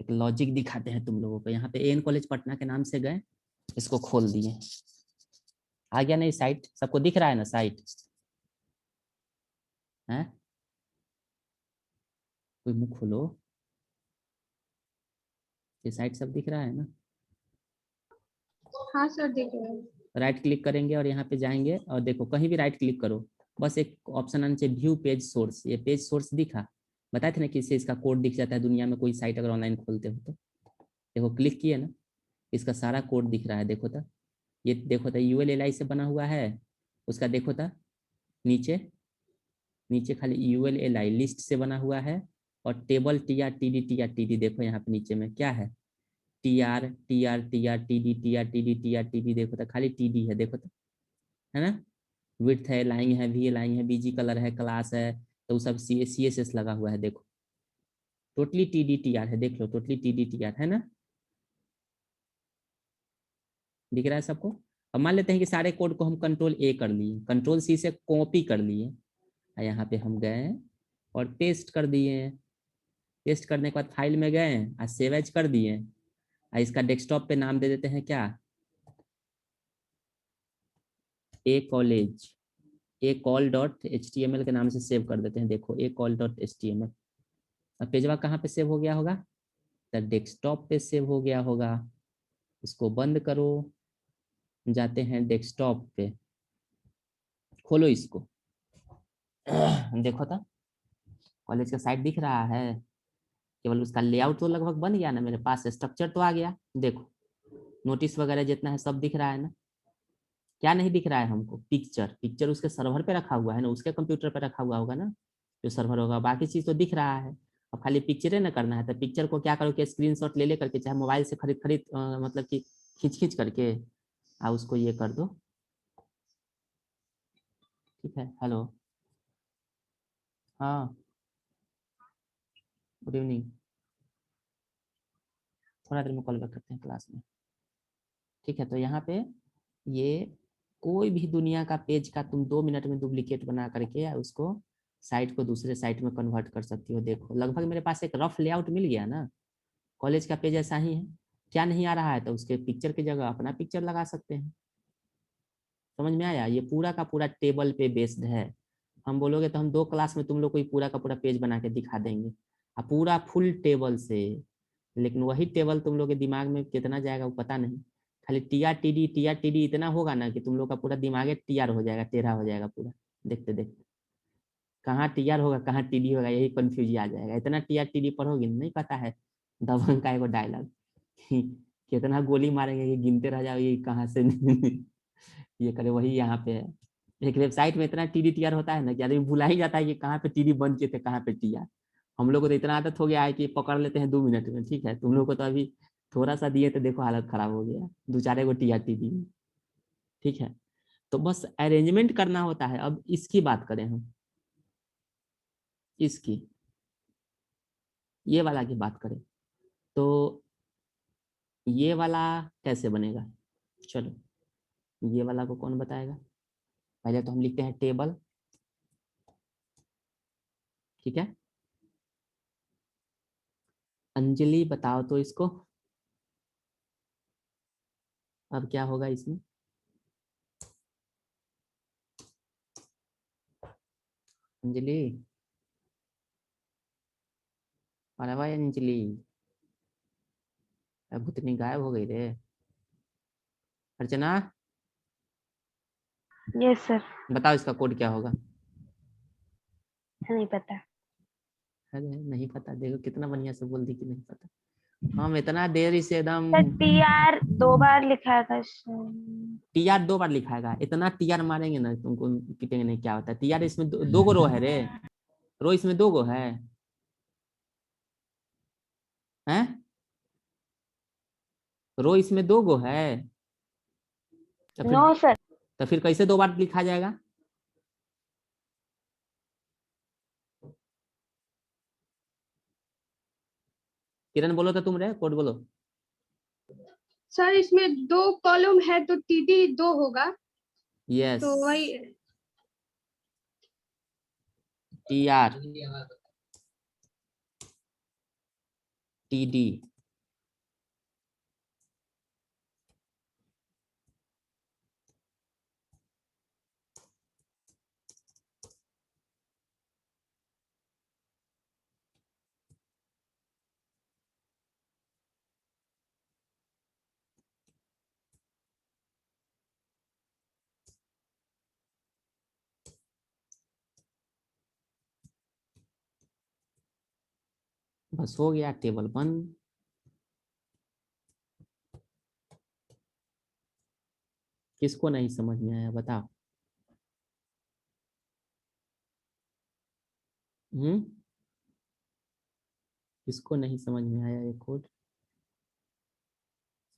एक लॉजिक दिखाते हैं तुम लोगों को। यहाँ पे एन कॉलेज पटना के नाम से गए, इसको खोल दिए, आ गया नहीं साइट? सबको दिख रहा है ना साइट है? कोई मुंह खोलो, ये साइट सब दिख रहा है ना? हाँ सर दिख रहा है। राइट क्लिक करेंगे और यहाँ पे जाएंगे और देखो कहीं भी राइट क्लिक करो, बस एक ऑप्शन आना चाहिए व्यू पेज सोर्स। ये पेज सोर्स दिखा, बताए थे ना कि इससे इसका कोड दिख जाता है दुनिया में कोई साइट अगर ऑनलाइन खोलते हो तो। देखो क्लिक किए ना, इसका सारा कोड दिख रहा है, देखो था ये, देखो था ULLI से बना हुआ है उसका, देखो था नीचे, नीचे खाली ULLI लिस्ट से बना हुआ है, और टेबल TR TD देखो यहाँ पे नीचे में क्या है, TR TD देखो तो खाली TD है, देखो तो, है ना? विड्थ है, लाइंग है, वी लाइंग है, BG कलर है, क्लास है, तो सब CSS लगा हुआ है, देखो टोटली TDTR है, देख लो टोटली TDTR है ना? दिख रहा है सबको? अब मान लेते हैं कि सारे कोड को हम Ctrl+A कर लिए, Ctrl+C से कॉपी कर लिए, और यहाँ पे हम गए और पेस्ट कर दिए। पेस्ट करने के बाद फाइल में गए और सेव एज कर दिए, और इसका डेस्कटॉप पे नाम दे देते हैं क्या, ए कॉलेज, acall.html के नाम से सेव कर देते हैं। देखो acall.html। अब पेजवा कहाँ पे सेव हो गया होगा? तो डेस्कटॉप पे सेव हो गया होगा। इसको बंद करो, जाते हैं डेस्कटॉप पे, खोलो इसको। देखो तो कॉलेज का साइट दिख रहा है, केवल उसका लेआउट तो लगभग बन गया ना मेरे पास, स्ट्रक्चर तो आ गया। देखो नोटिस वगैरह जितना है सब दिख रहा है ना? क्या नहीं दिख रहा है हमको? पिक्चर, पिक्चर उसके सर्वर पे रखा हुआ है ना, उसके कंप्यूटर पे रखा हुआ होगा ना जो सर्वर होगा, बाकी चीज तो दिख रहा है। अब खाली पिक्चर ना करना है, तो पिक्चर को क्या करो कि स्क्रीनशॉट ले ले करके, चाहे मोबाइल से खरीद खरीद मतलब कि खींच खींच करके उसको ये कर दो। ठीक है, हेलो, हाँ गुड इवनिंग, थोड़ा देर में कॉल बैक करते हैं क्लास में। ठीक है, तो यहाँ पे ये कोई भी दुनिया का पेज का तुम 2 मिनट में डुप्लीकेट बना करके या उसको साइट को दूसरे साइट में कन्वर्ट कर सकती हो। देखो लगभग मेरे पास एक रफ लेआउट मिल गया ना, कॉलेज का पेज ऐसा ही है। क्या नहीं आ रहा है तो उसके पिक्चर की जगह अपना पिक्चर लगा सकते हैं। समझ में आया? ये पूरा का पूरा टेबल पे बेस्ड है। हम बोलोगे तो हम 2 क्लास में तुम लोग को पूरा का पूरा पेज बना के दिखा देंगे, पूरा फुल टेबल से। लेकिन वही टेबल तुम लोग के दिमाग में कितना जाएगा वो पता नहीं। खाली TR TD इतना होगा ना कि तुम लोग का पूरा दिमाग TR हो जाएगा, टेढ़ा हो जाएगा पूरा, देखते देखते कहाँ TR होगा कहाँ TD होगा, यही कंफ्यूज आ जाएगा। इतना TR TD पढ़ोगे नहीं पता है, दबंग का एगो डायलॉग, कितना गोली मारेंगे ये गिनते रह जाओ ये कहाँ से ये करे, वही यहाँ पे है। एक वेबसाइट में इतना TD TR होता है ना कि आदमी भुला ही जाता है कि कहाँ पे TD बन के थे कहाँ पे TR। हम लोग को तो इतना आदत हो गया है कि पकड़ लेते हैं 2 मिनट में। ठीक है, तुम लोग को तो अभी थोड़ा सा दिए तो देखो हालत खराब हो गया, 2-4 TR TD। ठीक है, तो बस अरेंजमेंट करना होता है। अब इसकी बात करें हम, इसकी ये वाला की बात करें तो ये वाला कैसे बनेगा? चलो ये वाला को कौन बताएगा? पहले तो हम लिखते हैं टेबल, ठीक है। अंजलि बताओ तो इसको, अब क्या होगा इसमें? अंजलि, अरे भाई अंजलि, भूतनी गायब हो गई रे। अर्चना यस सर। बताओ इसका कोड क्या होगा? नहीं पता। अरे नहीं पता, देखो कितना बढ़िया से बोल दी कि नहीं पता। हम इतना देर से एकदम। सर TR 2 बार लिखा था TR 2 बार लिखाएगा, इतना TR मारेंगे ना तुमको पिटेंगे नहीं। क्या होता है TR इसमें दो गो रो है रे, रो इसमें 2 गो है, हैं? रो इसमें 2 गो है, तो फिर नो सर। तो फिर कैसे 2 बार लिखा जाएगा? किरण बोलो तो तुम रे कोड बोलो। सर इसमें 2 कॉलम है तो TD 2 होगा, यस, तो वही TR TD बस हो गया, टेबल बंद। किसको नहीं समझ में आया बताओ। किसको नहीं समझ में आया ये कोड?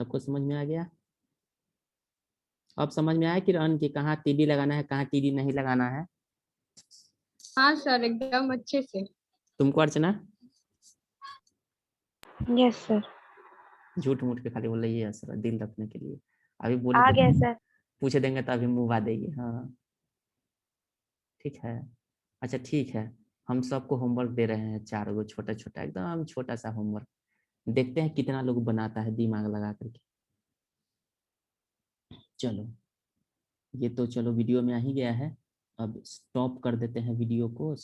सबको समझ में आ गया? अब समझ में आया कि रन की कहाँ टीडी लगाना है, कहाँ टीडी नहीं लगाना है? हाँ सर, एकदम अच्छे से। तुमको अर्चना? Yes sir. झूठ मूठ के खाली बोल रही है सर, दिल रखने के लिए। अभी बोले आ तो गया सर। पूछ देंगे तो अभी मुंह बा देगी। हाँ ठीक है। अच्छा ठीक है, हम सबको होमवर्क दे रहे हैं, 4 गो छोटा छोटा, एकदम छोटा सा होमवर्क। देखते हैं कितना लोग बनाता है दिमाग लगा करके। चलो ये तो चलो वीडियो में आ ही गया है। अब स्टॉप कर देते हैं वीडियो को।